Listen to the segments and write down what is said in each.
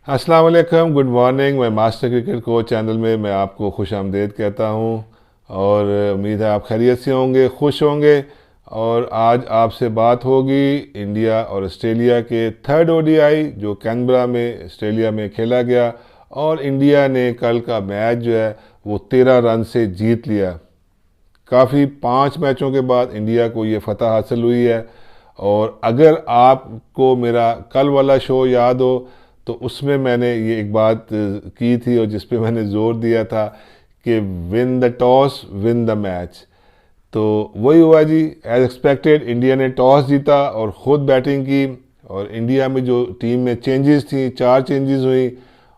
अस्सलाम वालेकुम, good morning. मैं मास्टर क्रिकेट कोच चैनल में मैं आपको खुश आमदीद कहता हूँ और उम्मीद है आप खैरियत से होंगे, खुश होंगे। और आज आपसे बात होगी इंडिया और ऑस्ट्रेलिया के थर्ड ओडीआई जो कैनबरा में ऑस्ट्रेलिया में खेला गया, और इंडिया ने कल का मैच जो है वो 13 रन से जीत लिया। काफ़ी 5 मैचों के बाद इंडिया को ये फतह हासिल हुई है। और अगर आपको मेरा कल वाला शो याद हो तो उसमें मैंने ये एक बात की थी और जिस पे मैंने जोर दिया था कि win the toss win the match. तो वही हुआ जी। एज एक्सपेक्टेड इंडिया ने टॉस जीता और ख़ुद बैटिंग की। और इंडिया में जो टीम में चेंजेस थी, 4 चेंजेस हुई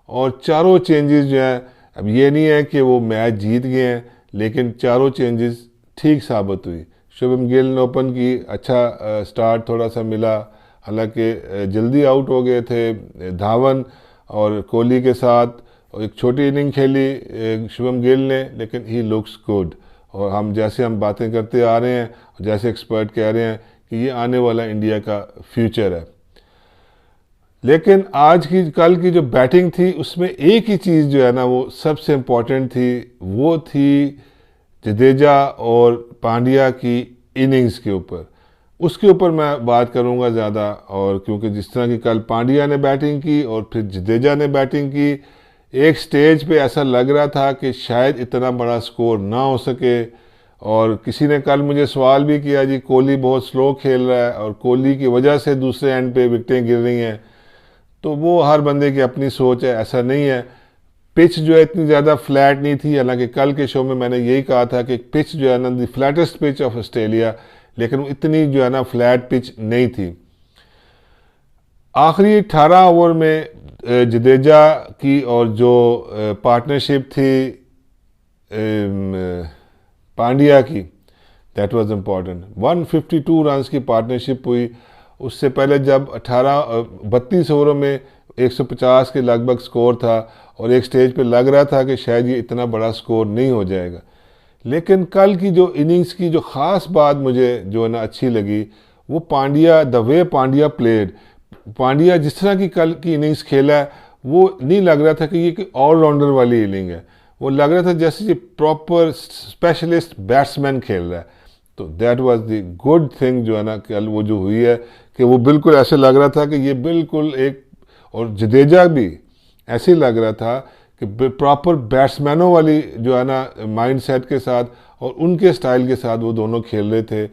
और चारों चेंजेस जो हैं, अब ये नहीं है कि वो मैच जीत गए हैं, लेकिन चारों चेंजेस ठीक साबित हुई। शुभम गिल ने ओपन की, अच्छा स्टार्ट थोड़ा सा मिला, हालांकि जल्दी आउट हो गए थे धावन और कोहली के साथ। और एक छोटी इनिंग खेली शुभम गिल ने, लेकिन ही लुक्स गुड। और हम बातें करते आ रहे हैं, जैसे एक्सपर्ट कह रहे हैं कि ये आने वाला इंडिया का फ्यूचर है। लेकिन कल की जो बैटिंग थी उसमें एक ही चीज़ जो है ना वो सबसे इम्पोर्टेंट थी, वो थी जडेजा और पांड्या की इनिंग्स के ऊपर। उसके ऊपर मैं बात करूंगा ज़्यादा। और क्योंकि जिस तरह की कल पांड्या ने बैटिंग की और फिर जडेजा ने बैटिंग की, एक स्टेज पे ऐसा लग रहा था कि शायद इतना बड़ा स्कोर ना हो सके। और किसी ने कल मुझे सवाल भी किया, जी कोहली बहुत स्लो खेल रहा है और कोहली की वजह से दूसरे एंड पे विकेटें गिर रही हैं। तो वो हर बंदे की अपनी सोच है, ऐसा नहीं है। पिच जो है इतनी ज़्यादा फ्लैट नहीं थी, हालांकि कल के शो में मैंने यही कहा था कि पिच जो है ना the flattest pitch of Australia, लेकिन वो इतनी जो है ना फ्लैट पिच नहीं थी। आखिरी 18 ओवर में जडेजा की और जो पार्टनरशिप थी पांड्या की, दैट वाज इम्पॉर्टेंट। 152 रन्स की पार्टनरशिप हुई। उससे पहले जब 32 ओवरों में 150 के लगभग स्कोर था और एक स्टेज पे लग रहा था कि शायद ये इतना बड़ा स्कोर नहीं हो जाएगा। लेकिन कल की जो इनिंग्स की जो ख़ास बात मुझे जो है ना अच्छी लगी, वो Pandya, the way Pandya played. Pandya जिस तरह की कल की इनिंग्स खेला है, वो नहीं लग रहा था कि ये ऑलराउंडर वाली इनिंग है। वो लग रहा था जैसे ये प्रॉपर स्पेशलिस्ट बैट्समैन खेल रहा है। तो that was the good thing जो है ना कल वो जो हुई है, कि वो बिल्कुल ऐसे लग रहा था कि ये बिल्कुल एक, और जडेजा भी ऐसे लग रहा था कि प्रॉपर बैट्समैनों वाली जो है ना माइंड सेट के साथ और उनके स्टाइल के साथ वो दोनों खेल रहे थे।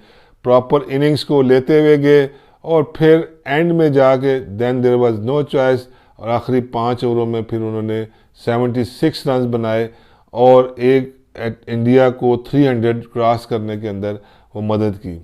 प्रॉपर इनिंग्स को लेते हुए गए और फिर एंड में जाके then there was no choice, और आखिरी 5 ओवरों में फिर उन्होंने 76 रन बनाए और एक इंडिया को 300 क्रॉस करने के अंदर वो मदद की।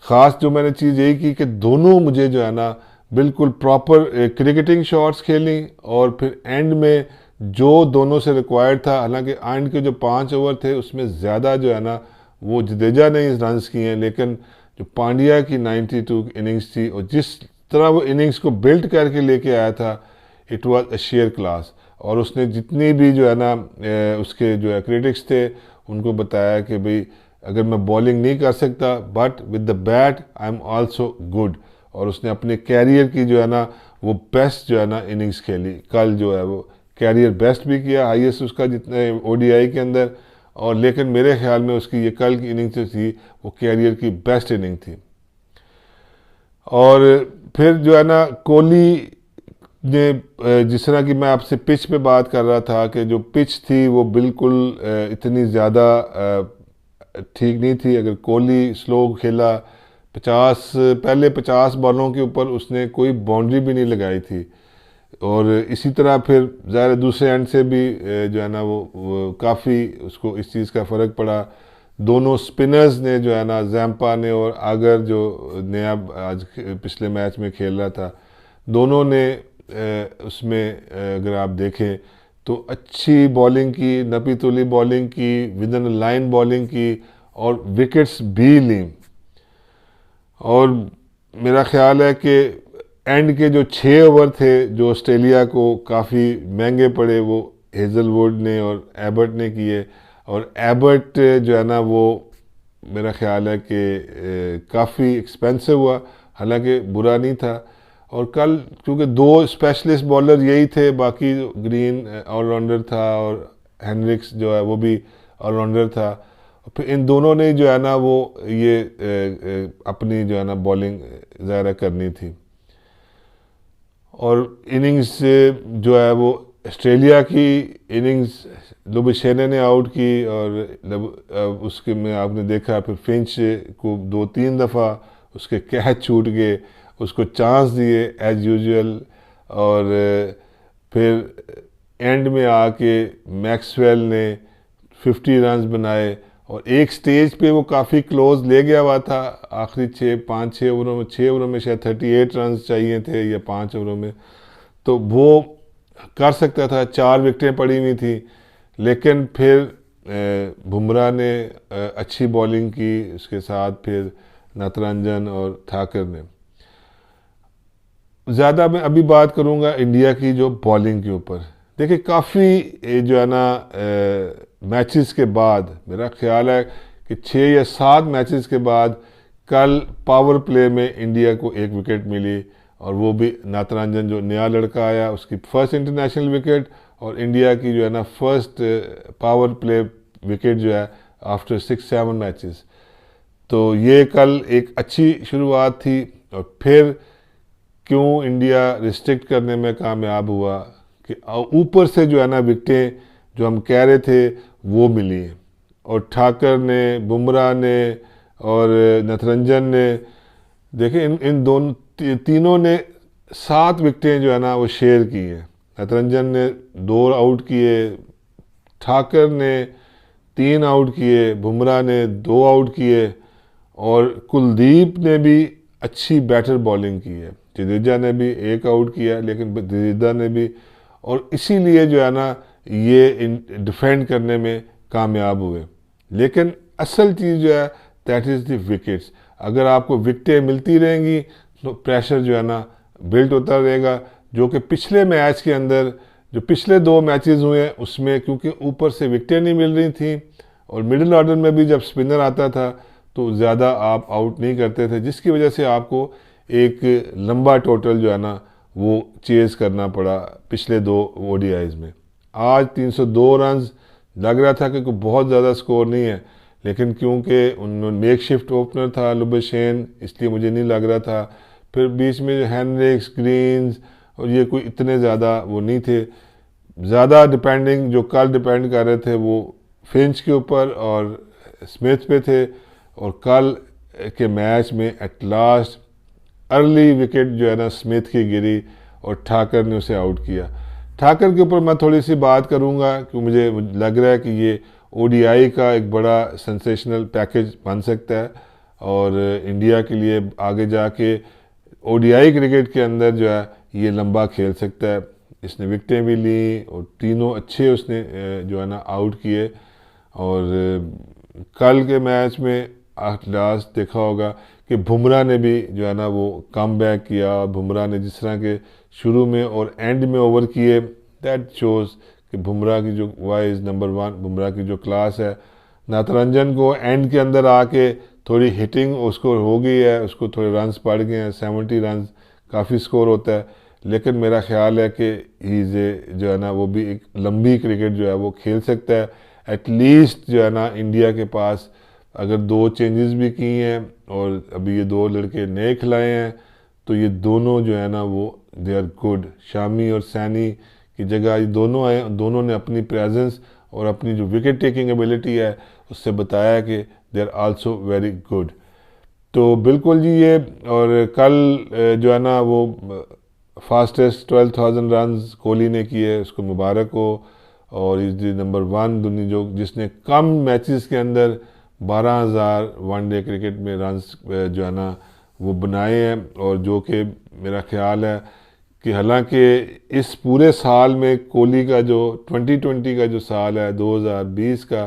ख़ास जो मैंने चीज़ यही की कि दोनों मुझे जो है ना बिल्कुल प्रॉपर क्रिकेटिंग शॉट्स खेली, और फिर एंड में जो दोनों से रिक्वायर्ड था, हालांकि एंड के जो 5 ओवर थे उसमें ज़्यादा जो है ना वो जडेजा ने रन किए हैं, लेकिन जो पांड्या की 92 इनिंग्स थी और जिस तरह वो इनिंग्स को बिल्ड करके लेके आया था, it was a share class. और उसने जितनी भी जो है ना उसके जो है क्रिटिक्स थे उनको बताया कि भाई अगर मैं बॉलिंग नहीं कर सकता but with the bat I am also good. और उसने अपने कैरियर की जो है ना वो बेस्ट जो है ना इनिंग्स खेली। कल जो है वो कैरियर बेस्ट भी किया, हाईएस्ट उसका जितने ओडीआई के अंदर। और लेकिन मेरे ख्याल में उसकी ये कल की इनिंग जो थी वो कैरियर की बेस्ट इनिंग थी। और फिर जो है ना कोहली ने जिस तरह की मैं आपसे पिच पे बात कर रहा था कि जो पिच थी वो बिल्कुल इतनी ज़्यादा ठीक नहीं थी। अगर कोहली स्लो खेला, 50 बॉलों के ऊपर उसने कोई बाउंड्री भी नहीं लगाई थी। और इसी तरह फिर ज़ाहिर दूसरे एंड से भी जो है ना वो काफ़ी उसको इस चीज़ का फ़र्क पड़ा। दोनों स्पिनर्स ने जो है ना जैम्पा ने और आगर जो नया आज पिछले मैच में खेल रहा था, दोनों ने उसमें अगर आप देखें तो अच्छी बॉलिंग की, नपी तुली बॉलिंग की, विद इन लाइन बॉलिंग की और विकेट्स भी ली। और मेरा ख्याल है कि एंड के जो 6 ओवर थे जो ऑस्ट्रेलिया को काफ़ी महंगे पड़े, वो हेजलवुड ने और एबर्ट ने किए। और एबर्ट जो है ना वो मेरा ख्याल है कि काफ़ी एक्सपेंसिव हुआ, हालांकि बुरा नहीं था। और कल क्योंकि दो स्पेशलिस्ट बॉलर यही थे, बाकी ग्रीन ऑलराउंडर था और हेनरिक्स जो है वो भी ऑलराउंडर था। फिर इन दोनों ने जो है ना वो ये अपनी जो है ना बॉलिंग ज़ाहिर करनी थी। और इनिंग्स जो है वो ऑस्ट्रेलिया की इनिंग्स लुबशेने ने आउट की, और उसके में आपने देखा फिर फिंच को 2-3 दफ़ा उसके कैच छूट गए, उसको चांस दिए एज यूजुअल, और फिर एंड में आके मैक्सवेल ने 50 रन्स बनाए, और एक स्टेज पे वो काफ़ी क्लोज ले गया हुआ था, आखिरी 5-6 ओवरों में, 6 ओवरों में शायद 38 रन्स चाहिए थे या 5 ओवरों में, तो वो कर सकता था, 4 विकेटें पड़ी हुई थी। लेकिन फिर बुमराह ने अच्छी बॉलिंग की, उसके साथ फिर नटरंजन और ठाकर ने। ज़्यादा मैं अभी बात करूंगा इंडिया की जो बॉलिंग के ऊपर। देखिए काफ़ी जो है ना मैचेस के बाद, मेरा ख्याल है कि 6 या 7 मैचेस के बाद कल पावर प्ले में इंडिया को 1 विकेट मिली, और वो भी नटरंजन जो नया लड़का आया उसकी फर्स्ट इंटरनेशनल विकेट, और इंडिया की जो है ना फर्स्ट पावर प्ले विकेट जो है आफ्टर 6-7 मैचेस। तो ये कल एक अच्छी शुरुआत थी, और फिर क्यों इंडिया रिस्ट्रिक्ट करने में कामयाब हुआ कि ऊपर से जो है ना विकेटें जो हम कह रहे थे वो मिली, और ठाकर ने, बुमराह ने और नटरंजन ने, देखिए इन दोनों तीनों ने 7 विकेटें जो है ना वो शेयर की है। नटरंजन ने 2 आउट किए, ठाकर ने 3 आउट किए, बुमराह ने 2 आउट किए, और कुलदीप ने भी अच्छी बैटर बॉलिंग की है। जडेजा ने भी 1 आउट किया, लेकिन जडेजा ने भी, और इसीलिए जो है ना ये डिफेंड करने में कामयाब हुए। लेकिन असल चीज़ जो है दैट इज़ द विकेट्स। अगर आपको विकेटें मिलती रहेंगी तो प्रेशर जो है ना बिल्ड होता रहेगा, जो कि पिछले मैच के अंदर, जो पिछले 2 मैचेस हुए हैं उसमें, क्योंकि ऊपर से विकेटें नहीं मिल रही थी, और मिडिल ऑर्डर में भी जब स्पिनर आता था तो ज़्यादा आप आउट नहीं करते थे, जिसकी वजह से आपको एक लंबा टोटल जो है ना वो चेज़ करना पड़ा पिछले 2 ओडीआईज में। आज 302 रन्स, लग रहा था कि कोई बहुत ज़्यादा स्कोर नहीं है, लेकिन क्योंकि उन्होंने मेक शिफ्ट ओपनर था लुबशेन, इसलिए मुझे नहीं लग रहा था। फिर बीच में जो हेनरिक्स, ग्रीन्स और ये कोई इतने ज़्यादा वो नहीं थे। ज़्यादा डिपेंडिंग जो कल डिपेंड कर रहे थे वो फिंच के ऊपर और स्मिथ पे थे, और कल के मैच में एट लास्ट अर्ली विकेट जो है ना स्मिथ की गिरी, और ठाकर ने उसे आउट किया। ठाकर के ऊपर मैं थोड़ी सी बात करूंगा कि मुझे लग रहा है कि ये ओडीआई का एक बड़ा सेंसेशनल पैकेज बन सकता है, और इंडिया के लिए आगे जाके ओडीआई क्रिकेट के अंदर जो है ये लंबा खेल सकता है। इसने विकेटें भी ली, और तीनों अच्छे उसने जो है ना आउट किए। और कल के मैच में लास्ट देखा होगा कि बुमराह ने भी जो है ना वो कम बैक किया। बुमराह ने जिस तरह के शुरू में और एंड में ओवर किए, दैट शोज़ कि बुमराह की जो वाइज नंबर 1 बुमराह की जो क्लास है। नटरंजन को एंड के अंदर आके थोड़ी हिटिंग उसको हो गई है, उसको थोड़े रन्स पड़ गए हैं, 70 रन्स काफ़ी स्कोर होता है, लेकिन मेरा ख्याल है कि ही जो है ना वो भी एक लंबी क्रिकेट जो है वो खेल सकता है। एटलीस्ट जो है ना इंडिया के पास अगर 2 चेंजेस भी की हैं, और अभी ये 2 लड़के नए खिलाए हैं, तो ये दोनों जो है ना वो दे आर गुड। शामी और सैनी की जगह ये दोनों आए, दोनों ने अपनी प्रेजेंस और अपनी जो विकेट टेकिंग एबिलिटी है उससे बताया कि they are also very good. तो बिल्कुल जी ये, और कल जो है ना वो फास्टेस्ट 12,000 रन्स कोहली ने किए, उसको मुबारक हो। और इस नंबर 1 दुनिया जो जिसने कम मैचेस के अंदर 12,000 वनडे क्रिकेट में रन्स जो है ना वो बनाए हैं, और जो कि मेरा ख्याल है कि हालांकि इस पूरे साल में कोहली का जो 2020 का जो साल है 2020 का,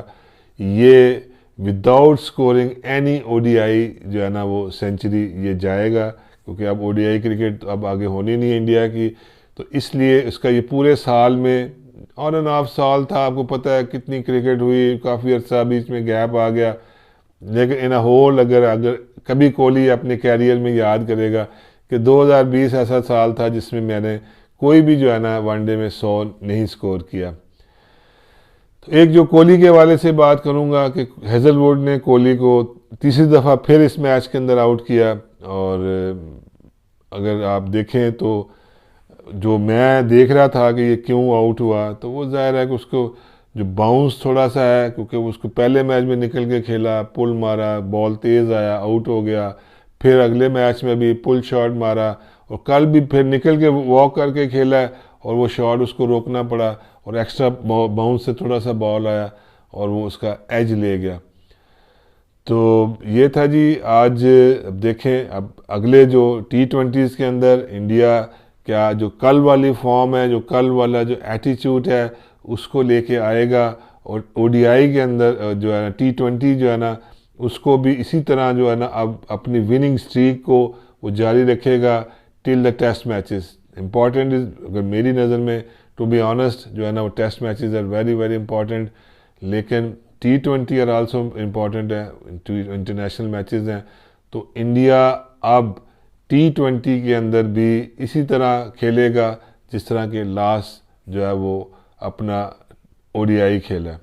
ये विदाउट स्कोरिंग एनी ओडीआई जो है ना वो सेंचुरी ये जाएगा, क्योंकि अब ओडीआई क्रिकेट अब आगे होनी नहीं है इंडिया की। तो इसलिए इसका ये पूरे साल में ऑन एंड ऑफ साल था, आपको पता है कितनी क्रिकेट हुई, काफ़ी अर्सा बीच में गैप आ गया, लेकिन इन होल अगर कभी कोहली अपने कैरियर में याद करेगा कि 2020 ऐसा साल था जिसमें मैंने कोई भी जो है ना वनडे में 100 नहीं स्कोर किया। तो एक जो कोहली के हवाले से बात करूंगा कि हेजलवुड ने कोहली को तीसरी दफ़ा फिर इस मैच के अंदर आउट किया, और अगर आप देखें तो जो मैं देख रहा था कि ये क्यों आउट हुआ, तो वो जाहिर है कि उसको जो बाउंस थोड़ा सा है, क्योंकि उसको पहले मैच में निकल के खेला, पुल मारा, बॉल तेज़ आया, आउट हो गया, फिर अगले मैच में भी पुल शॉट मारा, और कल भी फिर निकल के वॉक करके खेला और वो शॉट उसको रोकना पड़ा, और एक्स्ट्रा बाउंस से थोड़ा सा बॉल आया और वो उसका एज ले गया। तो ये था जी आज। अब देखें अब अगले जो T20s के अंदर इंडिया क्या जो कल वाली फॉर्म है, जो कल वाला जो एटीट्यूड है उसको लेके आएगा, और ODI के अंदर जो है ना T20 जो है ना उसको भी इसी तरह जो है ना अब अपनी विनिंग स्ट्रीक को वो जारी रखेगा till the test matches. Important is, अगर मेरी नज़र में टू बी ऑनेस्ट जो है ना वो test matches are very very important, लेकिन T20 आर आल्सो इम्पॉर्टेंट है, इंटरनेशनल मैचेस हैं। तो इंडिया अब T20 के अंदर भी इसी तरह खेलेगा जिस तरह के लास्ट जो है वो अपना ODI खेला।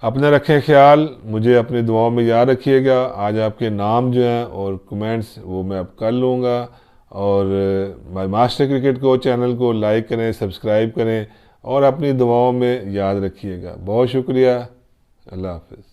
अपना रखें ख्याल, मुझे अपनी दुआओं में याद रखिएगा। आज आपके नाम जो हैं और कमेंट्स वो मैं अब कर लूँगा, और my master cricket coach channel को लाइक करें, सब्सक्राइब करें और अपनी दुआओं में याद रखिएगा। बहुत शुक्रिया। अल्लाह हाफ़िज़।